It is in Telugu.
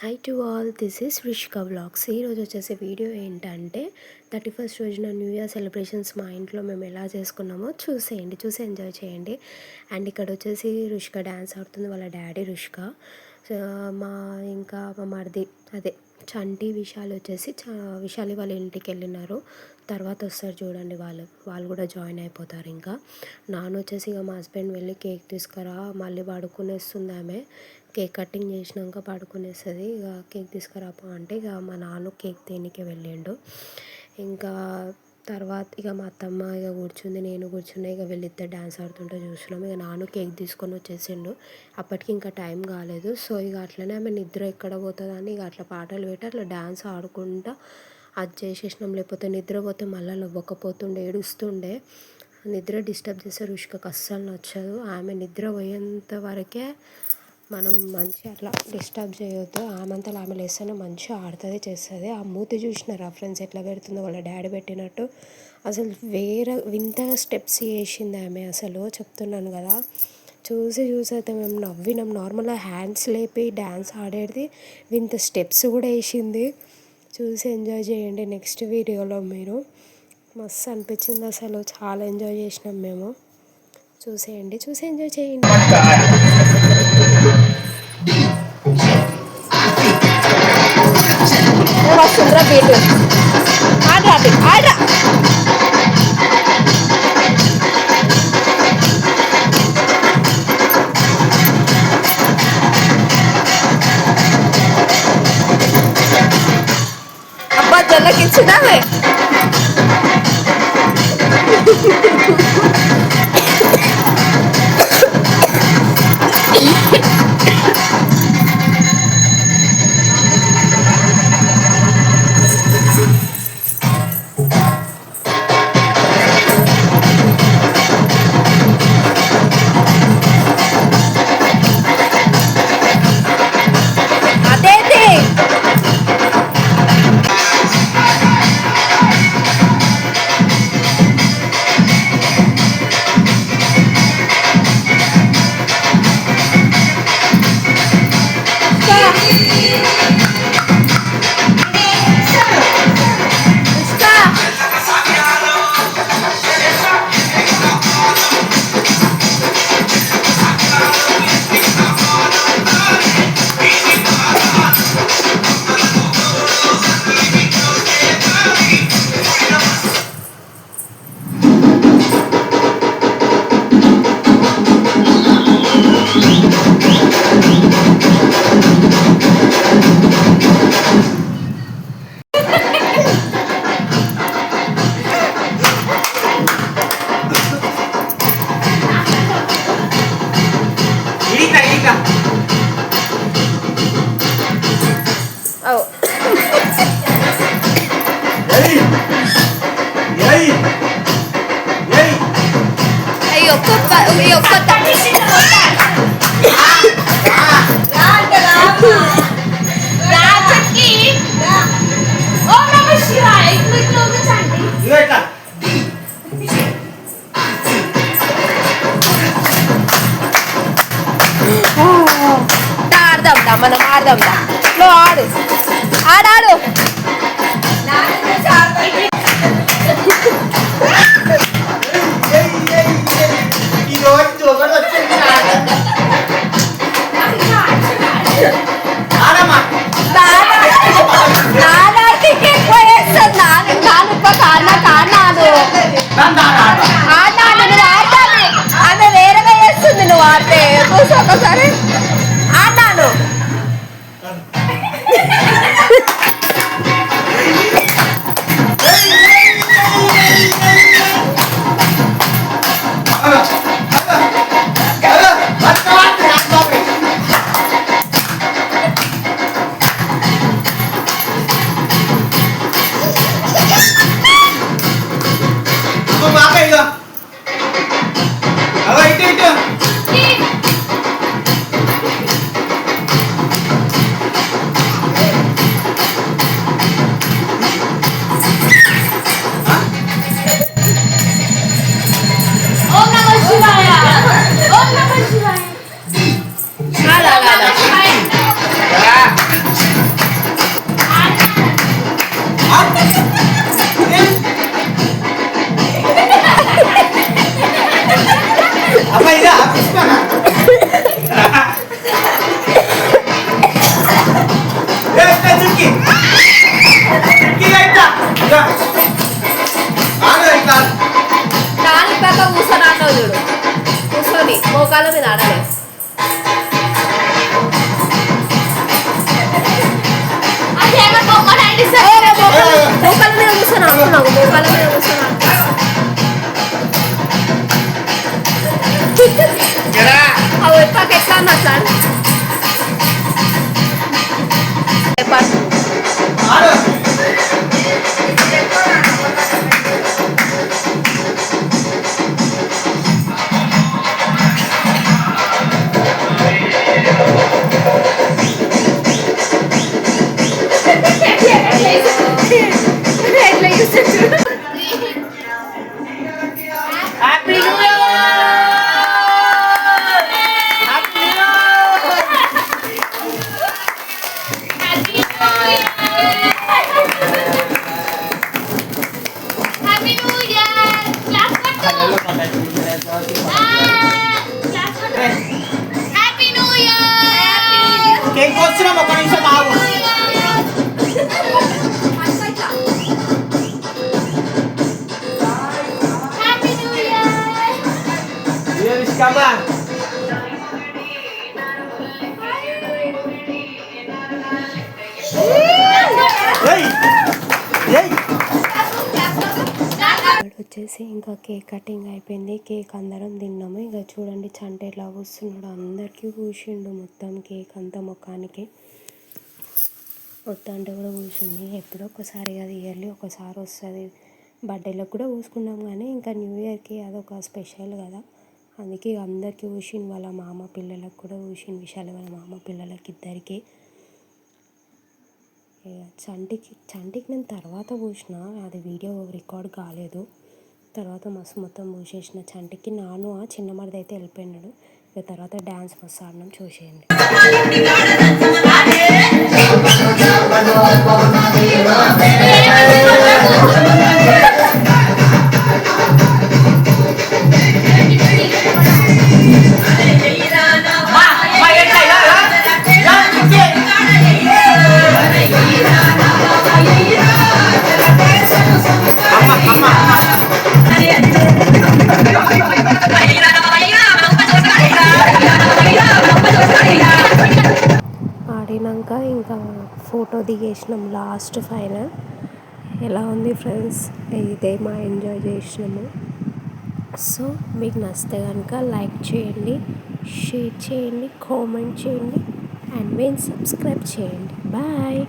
Hi to all, this is Rishika vlogs. ఈరోజు వచ్చేసి వీడియో ఏంటంటే 31st రోజున న్యూ ఇయర్ సెలబ్రేషన్స్ మా ఇంట్లో మేము ఎలా చేసుకున్నామో చూసేయండి, చూసి ఎంజాయ్ చేయండి. అండ్ ఇక్కడ వచ్చేసి రుషిక డ్యాన్స్ ఆడుతుంది, వాళ్ళ డాడీ రుషిక. మా ఇంకా మా మరిది అదే చంటి విశాల్ వచ్చేసి విశాలి వాళ్ళ ఇంటికి వెళ్ళినారు. తర్వాత వస్తారు చూడండి, వాళ్ళు కూడా జాయిన్ అయిపోతారు. ఇంకా నాన్న వచ్చేసి ఇక మా హస్బెండ్ వెళ్ళి కేక్ తీసుకురా, మళ్ళీ పడుకునేస్తుంది ఆమె. కేక్ కటింగ్ చేసినాక పడుకునేస్తుంది. ఇక కేక్ తీసుకురాపో అంటే ఇక మా నాన్న కేక్ తినకే వెళ్ళిండు. ఇంకా తర్వాత ఇక మా అత్తమ్మ ఇక కూర్చుంది, నేను కూర్చున్నా. ఇక వీళ్ళిద్దరు డ్యాన్స్ ఆడుతుంటే చూసినాం. ఇక నాన్న కేక్ తీసుకొని వచ్చేసిండు. అప్పటికి ఇంకా టైం కాలేదు. సో ఇక అట్లనే ఆమె నిద్ర ఎక్కడ పోతుందని ఇక అట్లా పాటలు పెట్టి అట్లా డ్యాన్స్ ఆడుకుంటా అది చేసేసినాం. లేకపోతే నిద్రపోతే మళ్ళీ లవ్వకపోతుండే, ఏడుస్తుండే. నిద్ర డిస్టర్బ్ చేసే రుషికకు అస్సలు నచ్చదు. ఆమె నిద్ర పోయేంత వరకే మనం మంచిగా అట్లా డిస్టర్బ్ చేయొద్దు. ఆమెంతలో ఆమె లేస్తేనే మంచిగా ఆడుతుంది, చేస్తుంది. ఆ మూతి చూసినారా ఫ్రెండ్స్ ఎట్లా పెడుతుందో, వాళ్ళ డాడీ పెట్టినట్టు. అసలు వేరే వింతగా స్టెప్స్ వేసింది ఆమె. అసలు చెప్తున్నాను కదా, చూసి అయితే మేము నవ్వినాం. నార్మల్గా హ్యాండ్స్ లేపి డ్యాన్స్ ఆడేది, వింత స్టెప్స్ కూడా వేసింది. చూసి ఎంజాయ్ చేయండి నెక్స్ట్ వీడియోలో మీరు. మస్తు అనిపించింది అసలు, చాలా ఎంజాయ్ చేసినాం మేము. చూసేయండి, చూసి ఎంజాయ్ చేయండి. వస్తుందిరా బీట్, ఆడ్రా ఆడ్రా. అబ్బా జల్లకిచ్చినావే. మనం ఆడదాం, లో ఆడు ఆడాడు. ఆమె వేరేగా చేస్తుంది, నువ్వు ఆడితే కూర్చో ఒకసారి. ఆడాను కూర్చొని అనుకున్నావు మోకాల మీద కూర్చొని అవి ఎట్లా అన్నా సార్ వచ్చేసి ఇంకా కేక్ కటింగ్ అయిపోయింది. కేక్ అందరం తిన్నాము. ఇక చూడండి చంట ఎట్లా కూస్తున్నాడు, అందరికీ కూర్చుండు మొత్తం కేక్ అంతా ముఖానికి వద్దంటే కూడా కూర్చుంది. ఎప్పుడో ఒకసారి అది ఇయర్లీ ఒకసారి వస్తుంది. బర్త్డేలకు కూడా కూసుకున్నాం కానీ ఇంకా న్యూ ఇయర్కి అదొక స్పెషల్ కదా, అందుకే అందరికీ కూర్చుని వాళ్ళ మామ పిల్లలకు కూడా కూర్చుని విశాల వాళ్ళ మామ పిల్లలకి ఇద్దరికి. చంటికి నేను తర్వాత పూసిన, అది వీడియో రికార్డ్ కాలేదు. తర్వాత మస్తు మొత్తం పూసేసిన చంటికి. నాను ఆ చిన్న మరిది అయితే వెళ్ళిపోయినాడు. ఇక తర్వాత డ్యాన్స్ మస్తు ఆడినాం, చూసేయండి. ఆడినాక ఇంకా ఫోటో దిగేసినాం లాస్ట్ ఫైనల్. ఎలా ఉంది ఫ్రెండ్స్, ఇదే మా ఎంజాయ్ చేసినాము. సో మీకు నచ్చితే కనుక లైక్ చేయండి, షేర్ చేయండి, కామెంట్ చేయండి అండ్ మెయిన్ సబ్స్క్రైబ్ చేయండి. బాయ్.